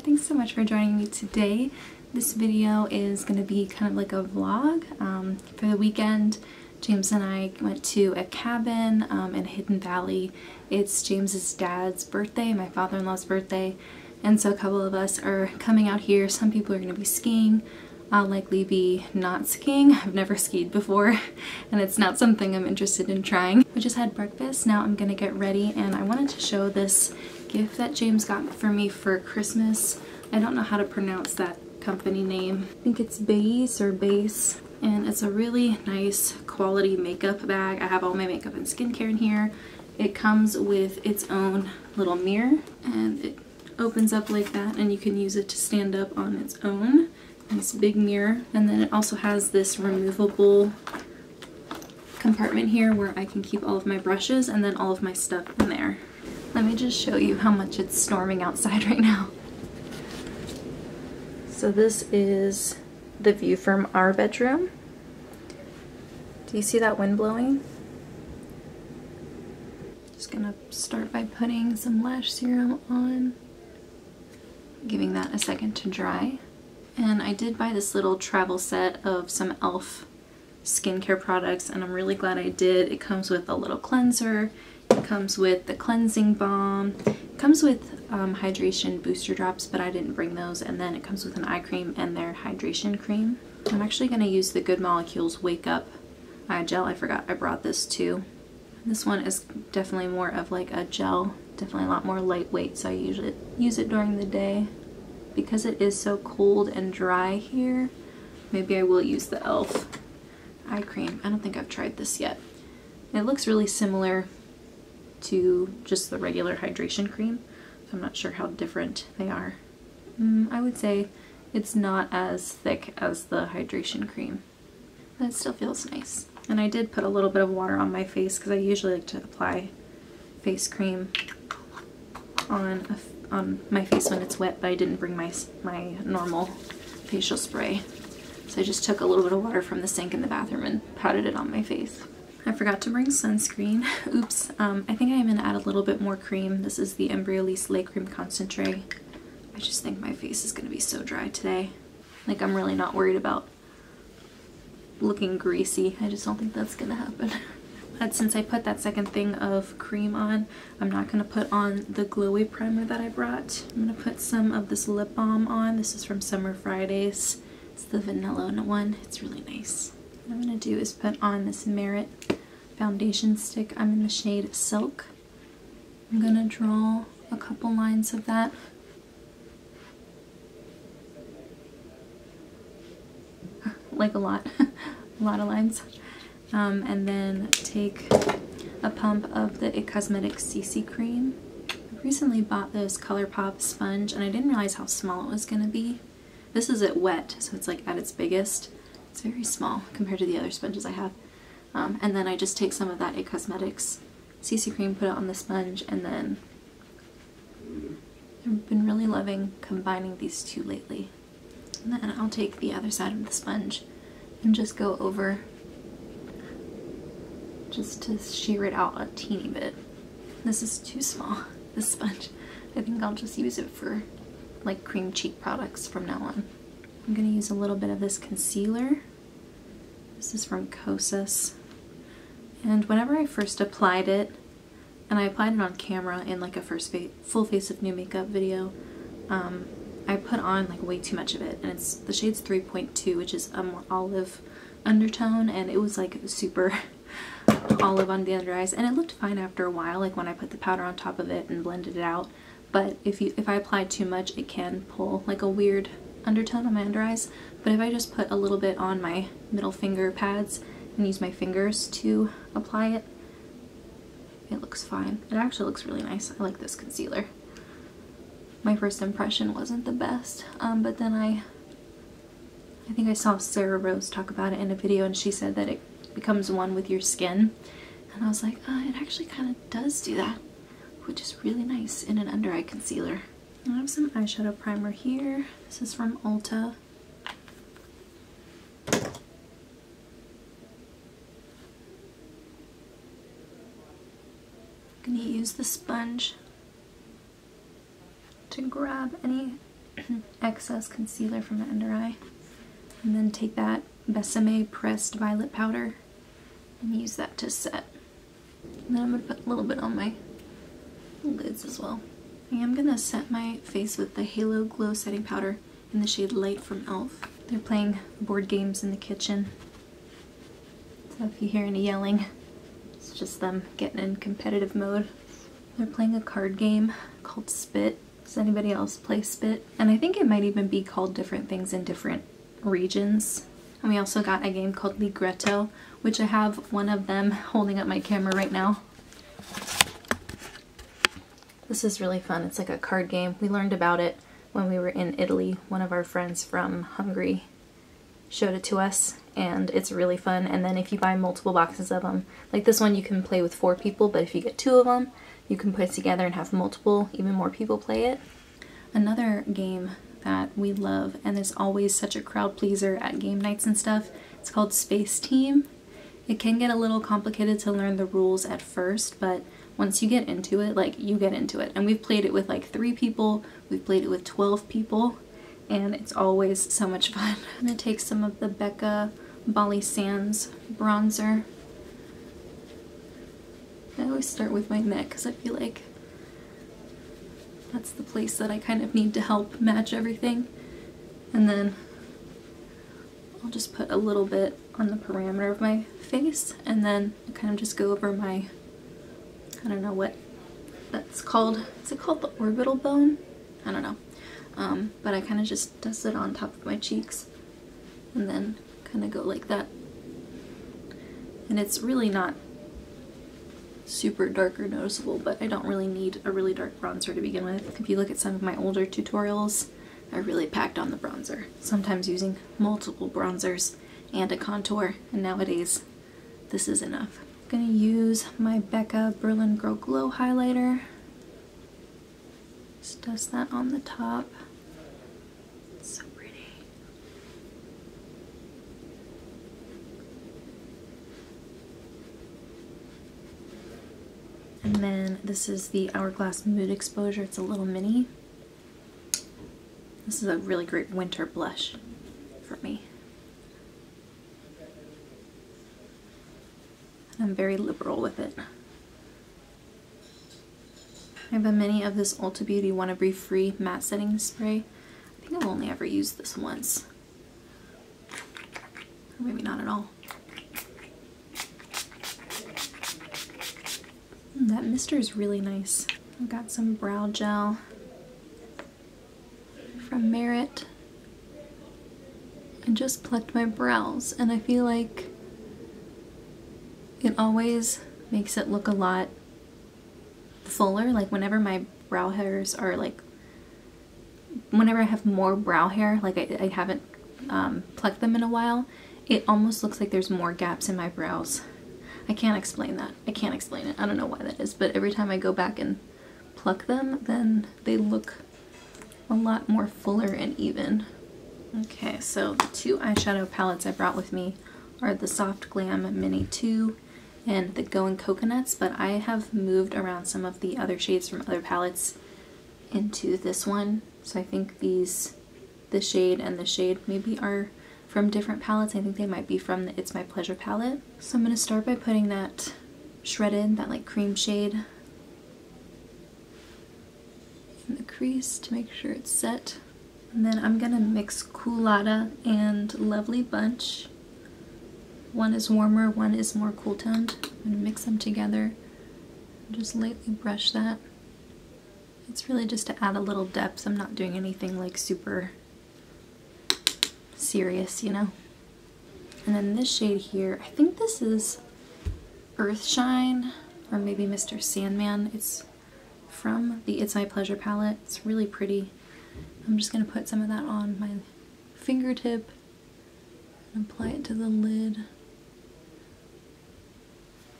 thanks so much for joining me today. This video is going to be kind of like a vlog. For the weekend, James and I went to a cabin in Hidden Valley. It's James's dad's birthday, my father-in-law's birthday, and so a couple of us are coming out here. Some people are going to be skiing. I'll likely be not skiing. I've never skied before and it's not something I'm interested in trying. We just had breakfast. Now I'm gonna get ready, and I wanted to show this gift that James got for me for Christmas. I don't know how to pronounce that company name. I think it's Base or Base, and it's a really nice quality makeup bag. I have all my makeup and skincare in here. It comes with its own little mirror and it opens up like that, and you can use it to stand up on its own. Nice big mirror, and then it also has this removable compartment here where I can keep all of my brushes and then all of my stuff in there. Let me just show you how much it's storming outside right now. So this is the view from our bedroom. Do you see that wind blowing? Just gonna start by putting some lash serum on, giving that a second to dry. And I did buy this little travel set of some e.l.f. skincare products, and I'm really glad I did. It comes with a little cleanser, it comes with the cleansing balm, it comes with hydration booster drops, but I didn't bring those, and then it comes with an eye cream and their hydration cream. I'm actually going to use the Good Molecules Wake Up Eye Gel. I forgot I brought this too. This one is definitely more of like a gel, definitely a lot more lightweight, so I usually use it during the day. Because it is so cold and dry here, maybe I will use the e.l.f. eye cream. I don't think I've tried this yet. It looks really similar to just the regular hydration cream, so I'm not sure how different they are. I would say it's not as thick as the hydration cream, but it still feels nice. And I did put a little bit of water on my face because I usually like to apply face cream on my face when it's wet, but I didn't bring my normal facial spray. So I just took a little bit of water from the sink in the bathroom and patted it on my face. I forgot to bring sunscreen. Oops. I think I'm going to add a little bit more cream. This is the Embryolisse Lait Cream Concentrate. I just think my face is going to be so dry today. Like, I'm really not worried about looking greasy. I just don't think that's going to happen. But since I put that second thing of cream on, I'm not going to put on the glowy primer that I brought. I'm going to put some of this lip balm on. This is from Summer Fridays. It's the vanilla one. It's really nice. What I'm going to do is put on this Merit foundation stick. I'm in the shade Silk. I'm going to draw a couple lines of that. Like a lot. A lot of lines. And then take a pump of the IT Cosmetics CC cream. I recently bought this ColourPop sponge and I didn't realize how small it was going to be. This is it wet, so it's like at its biggest. It's very small compared to the other sponges I have. And then I just take some of that IT Cosmetics CC cream, put it on the sponge, and then I've been really loving combining these two lately. And then I'll take the other side of the sponge and just go over, just to shear it out a teeny bit. This is too small, this sponge. I think I'll just use it for like cream cheek products from now on. I'm going to use a little bit of this concealer. This is from Kosas. And whenever I first applied it, and I applied it on camera in like a full face of new makeup video, I put on like way too much of it, and it's the shade's 3.2, which is a more olive undertone, and it was like super olive on the under eyes, and it looked fine after a while, like when I put the powder on top of it and blended it out. But if I apply too much, it can pull like a weird undertone on my under eyes. But if I just put a little bit on my middle finger pads and use my fingers to apply it, it looks fine. It actually looks really nice. I like this concealer. My first impression wasn't the best, but then I think I saw Sarah Rose talk about it in a video, and she said that it becomes one with your skin, and I was like, it actually kind of does do that, which is really nice in an under eye concealer. I have some eyeshadow primer here. This is from Ulta. I'm gonna use the sponge to grab any excess concealer from my under eye. And then take that Besame pressed violet powder and use that to set. And then I'm going to put a little bit on my lids as well. I am going to set my face with the Halo Glow setting powder in the shade Light from e.l.f. They're playing board games in the kitchen. So if you hear any yelling, it's just them getting in competitive mode. They're playing a card game called Spit. Does anybody else play Spit? And I think it might even be called different things in different regions. And we also got a game called Ligretto, which I have one of them holding up my camera right now. This is really fun. It's like a card game. We learned about it when we were in Italy. One of our friends from Hungary showed it to us, and it's really fun. And then if you buy multiple boxes of them, like this one you can play with 4 people, but if you get 2 of them, you can put it together and have multiple, even more people play it. Another game that we love, and is always such a crowd pleaser at game nights and stuff, it's called Space Team. It can get a little complicated to learn the rules at first, but once you get into it, like, you get into it. And we've played it with like 3 people, we've played it with 12 people, and it's always so much fun. I'm gonna take some of the Becca Bali Sands bronzer. I always start with my neck because I feel like that's the place that I kind of need to help match everything. And then I'll just put a little bit on the perimeter of my face, and then I kind of just go over my, I don't know what that's called. Is it called the orbital bone? I don't know. But I kind of just dust it on top of my cheeks and then kind of go like that. And it's really not super dark or noticeable, but I don't really need a really dark bronzer to begin with. If you look at some of my older tutorials, I really packed on the bronzer, sometimes using multiple bronzers and a contour, and nowadays this is enough. I'm gonna use my Becca Berlin Girl Glow highlighter. Just dust that on the top. It's so pretty. And then this is the Hourglass Mood Exposure. It's a little mini. This is a really great winter blush for me. And I'm very liberal with it. I have a mini of this Ulta Beauty Wanna Breathe Free matte setting spray. I think I've only ever used this once. Or maybe not at all. That mister is really nice. I've got some brow gel from Merit. I just plucked my brows, and I feel like it always makes it look a lot fuller. Like whenever my brow hairs are like, whenever I have more brow hair, like I haven't plucked them in a while, it almost looks like there's more gaps in my brows. I can't explain that. I can't explain it. I don't know why that is, but every time I go back and pluck them, then they look a lot more fuller and even. Okay, so the 2 eyeshadow palettes I brought with me are the Soft Glam Mini 2 and the Going Coconuts, but I have moved around some of the other shades from other palettes into this one. So I think this shade and the shade maybe are from different palettes. I think they might be from the It's My Pleasure palette. So I'm going to start by putting that shredded, that like cream shade in the crease to make sure it's set. And then I'm going to mix Coolada and Lovely Bunch. One is warmer, one is more cool toned. I'm going to mix them together and just lightly brush that. It's really just to add a little depth. I'm not doing anything like super serious, you know. And then this shade here, I think this is Earthshine or maybe Mr. Sandman. It's from the It's My Pleasure palette. It's really pretty. I'm just going to put some of that on my fingertip and apply it to the lid.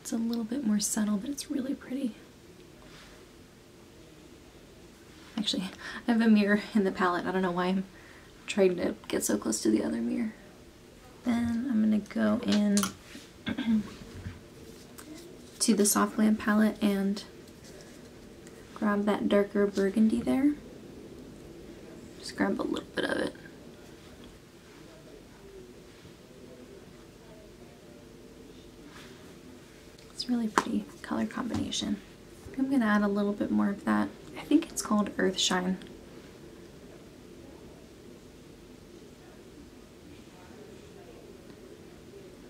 It's a little bit more subtle, but it's really pretty. Actually, I have a mirror in the palette. I don't know why I'm trying to get so close to the other mirror. Then I'm going to go in to the Soft Glam palette and grab that darker burgundy there. Just grab a little bit of it. It's really pretty color combination. I'm gonna add a little bit more of that. I think it's called Earth Shine.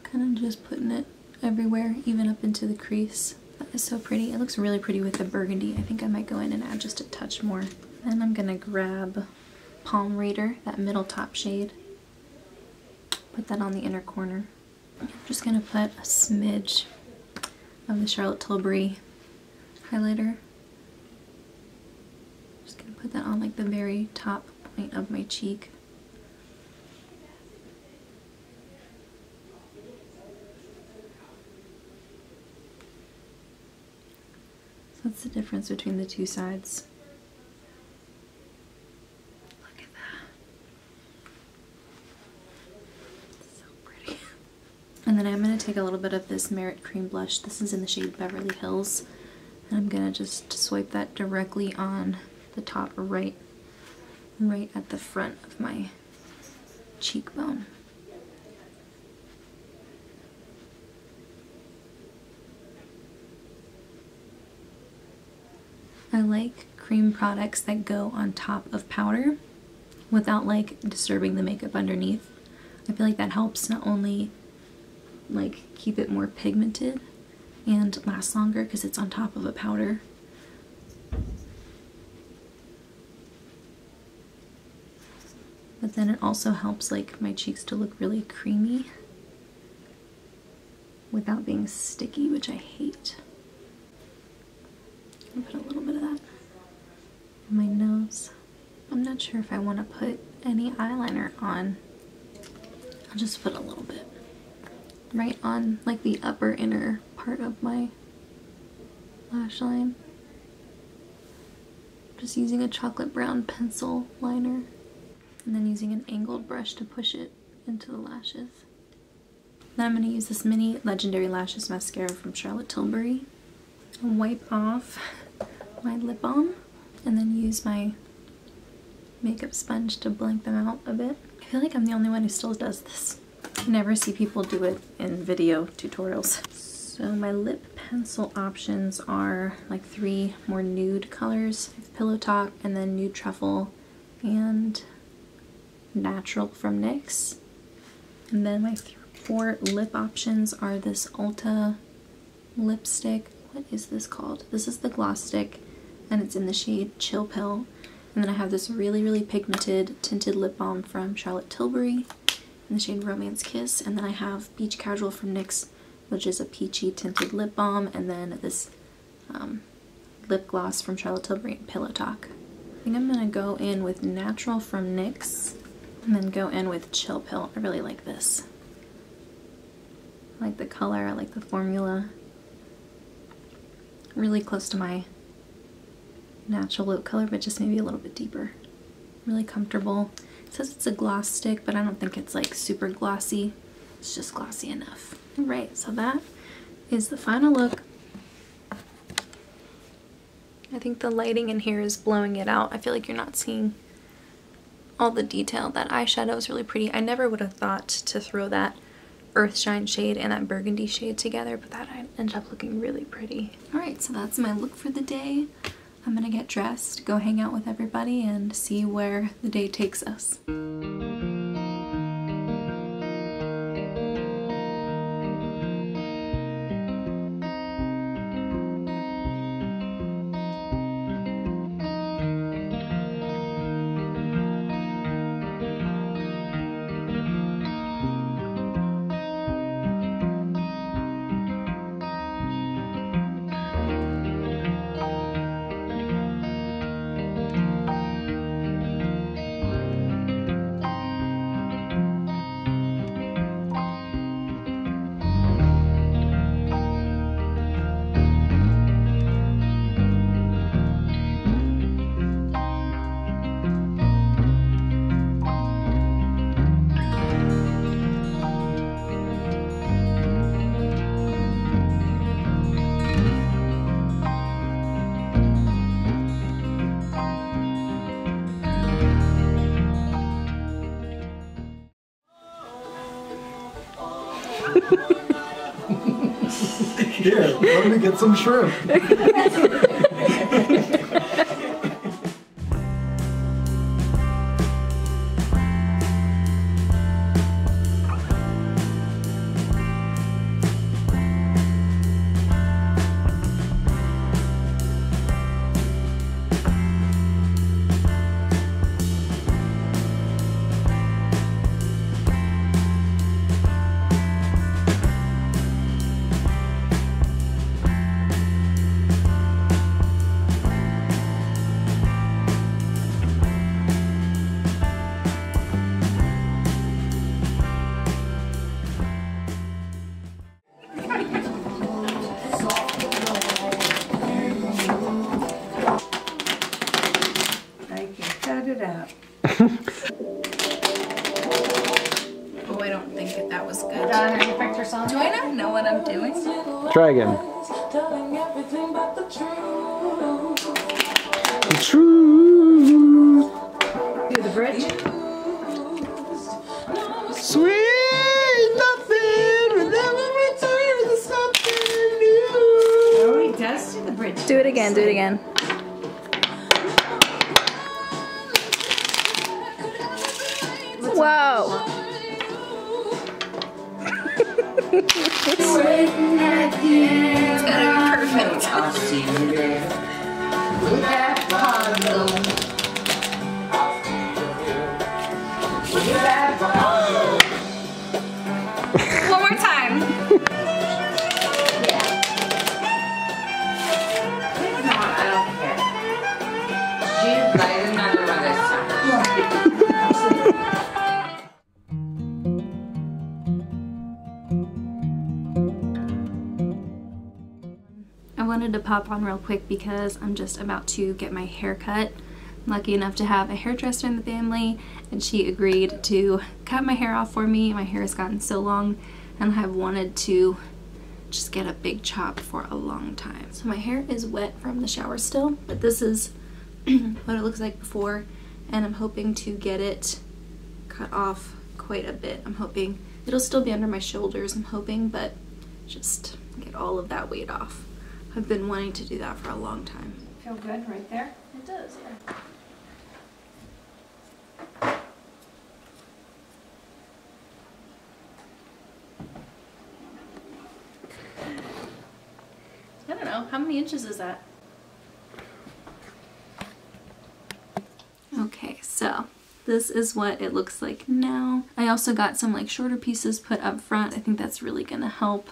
Kind of just putting it everywhere, even up into the crease. That is so pretty. It looks really pretty with the burgundy. I think I might go in and add just a touch more. Then I'm gonna grab Palm Reader, that middle top shade. Put that on the inner corner. I'm just gonna put a smidge of the Charlotte Tilbury highlighter. Just gonna put that on like the very top point of my cheek. So that's the difference between the two sides. Look at that. So pretty. And then I'm going to take a little bit of this Merit Cream Blush. This is in the shade Beverly Hills. And I'm going to just swipe that directly on the top right at the front of my cheekbone. I like cream products that go on top of powder without like disturbing the makeup underneath. I feel like that helps not only like keep it more pigmented and last longer because it's on top of a powder, but then it also helps like my cheeks to look really creamy without being sticky, which I hate. I'll put a little bit of that on my nose. I'm not sure if I want to put any eyeliner on. I'll just put a little bit right on like the upper inner part of my lash line. Just using a chocolate brown pencil liner and then using an angled brush to push it into the lashes. Then I'm going to use this mini Legendary Lashes mascara from Charlotte Tilbury. Wipe off my lip balm and then use my makeup sponge to blink them out a bit. I feel like I'm the only one who still does this. I never see people do it in video tutorials. So my lip pencil options are like 3 more nude colors. Pillow Talk and then Nude Truffle and Natural from NYX. And then my 4 lip options are this Ulta lipstick. What is this called? This is the gloss stick and it's in the shade Chill Pill. And then I have this really, really pigmented tinted lip balm from Charlotte Tilbury in the shade Romance Kiss. And then I have Beach Casual from NYX, which is a peachy tinted lip balm. And then this lip gloss from Charlotte Tilbury and Pillow Talk. I think I'm going to go in with Natural from NYX and then go in with Chill Pill. I really like this. I like the color, I like the formula. Really close to my natural lip color, but just maybe a little bit deeper. Really comfortable. It says it's a gloss stick, but I don't think it's like super glossy. It's just glossy enough. Alright, so that is the final look. I think the lighting in here is blowing it out. I feel like you're not seeing all the detail. That eyeshadow is really pretty. I never would have thought to throw that Earth Shine shade and that burgundy shade together, but that ended up looking really pretty. Alright, so that's my look for the day. I'm gonna get dressed, go hang out with everybody, and see where the day takes us. going to get some shrimp. It out. Oh, I don't think that was good. Do I not know what I'm doing? Try again. The truth. Do the bridge. Sweet nothing will never return to something new. Oh, he does do the bridge. Do it again, do it again. Whoa! It's gotta be perfect. One more time. No, I don't care. You play another one this time. I wanted to pop on real quick because I'm just about to get my hair cut. I'm lucky enough to have a hairdresser in the family, and she agreed to cut my hair off for me. My hair has gotten so long and I've wanted to just get a big chop for a long time. So my hair is wet from the shower still, but this is what it looks like before, and I'm hoping to get it cut off quite a bit. I'm hoping it'll still be under my shoulders, I'm hoping, but just get all of that weight off. I've been wanting to do that for a long time. Feel good right there? It does, yeah. I don't know, how many inches is that? Okay, so this is what it looks like now. I also got some like shorter pieces put up front. I think that's really gonna help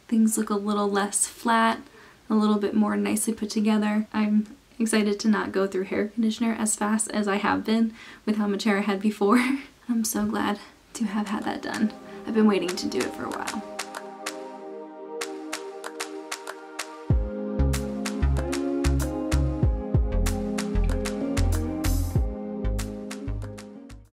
things look a little less flat, a little bit more nicely put together. I'm excited to not go through hair conditioner as fast as I have been with how much hair I had before. I'm so glad to have had that done. I've been waiting to do it for a while.